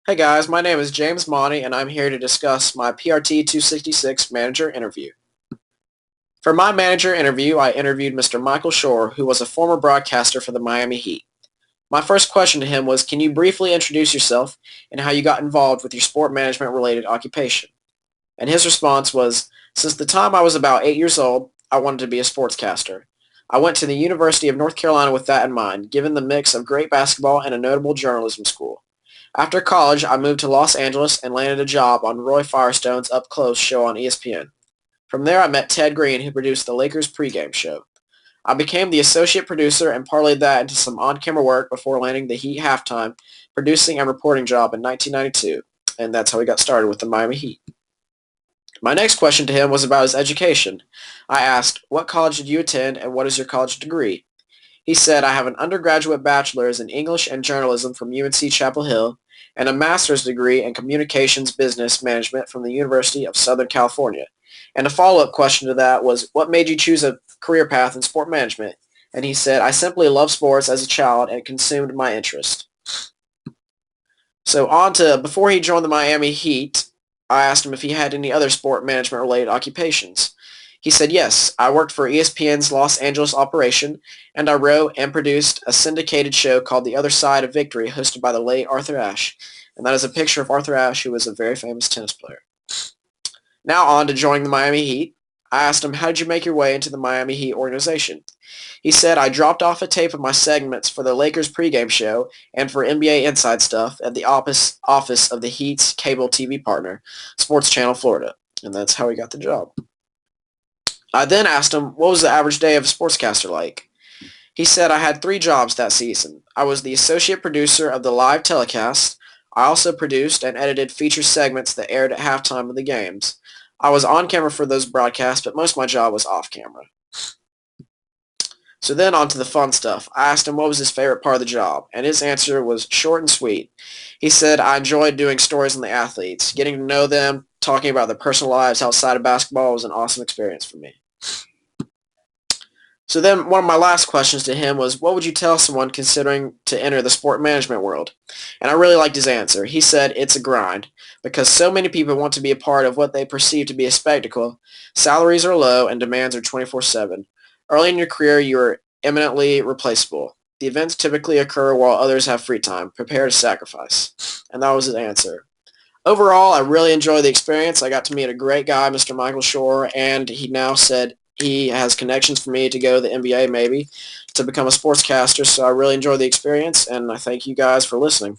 Hey guys, my name is James Mauney and I'm here to discuss my PRT 266 manager interview. For my manager interview, I interviewed Mr. Michael Schoor, who was a former broadcaster for the Miami Heat. My first question to him was, can you briefly introduce yourself and how you got involved with your sport management related occupation? And his response was, since the time I was about 8 years old, I wanted to be a sportscaster. I went to the University of North Carolina with that in mind, given the mix of great basketball and a notable journalism school. After college, I moved to Los Angeles and landed a job on Roy Firestone's Up Close show on ESPN. From there, I met Ted Green, who produced the Lakers pregame show. I became the associate producer and parlayed that into some on-camera work before landing the Heat halftime producing and reporting job in 1992, and that's how we got started with the Miami Heat. My next question to him was about his education. I asked, what college did you attend and what is your college degree? He said, I have an undergraduate bachelor's in English and journalism from UNC Chapel Hill and a master's degree in communications business management from the University of Southern California. And a follow-up question to that was, what made you choose a career path in sport management? And he said, I simply loved sports as a child and it consumed my interest. So on to, before he joined the Miami Heat, I asked him if he had any other sport management related occupations. He said, yes, I worked for ESPN's Los Angeles operation, and I wrote and produced a syndicated show called The Other Side of Victory, hosted by the late Arthur Ashe. And that is a picture of Arthur Ashe, who was a very famous tennis player. Now on to joining the Miami Heat. I asked him, how did you make your way into the Miami Heat organization? He said, I dropped off a tape of my segments for the Lakers pregame show and for NBA Inside Stuff at the office of the Heat's cable TV partner, Sports Channel Florida. And that's how he got the job. I then asked him, what was the average day of a sportscaster like? He said, I had 3 jobs that season. I was the associate producer of the live telecast. I also produced and edited feature segments that aired at halftime of the games. I was on camera for those broadcasts, but most of my job was off camera. So then on to the fun stuff. I asked him what was his favorite part of the job, and his answer was short and sweet. He said, I enjoyed doing stories on the athletes. Getting to know them, talking about their personal lives outside of basketball was an awesome experience for me. So then one of my last questions to him was, what would you tell someone considering to enter the sport management world? And I really liked his answer. He said, it's a grind. Because so many people want to be a part of what they perceive to be a spectacle, salaries are low and demands are 24/7. Early in your career, you are eminently replaceable. The events typically occur while others have free time. Prepare to sacrifice. And that was his answer. Overall, I really enjoyed the experience. I got to meet a great guy, Mr. Michael Schoor, and he now said he has connections for me to go to the NBA maybe to become a sportscaster. So I really enjoyed the experience, and I thank you guys for listening.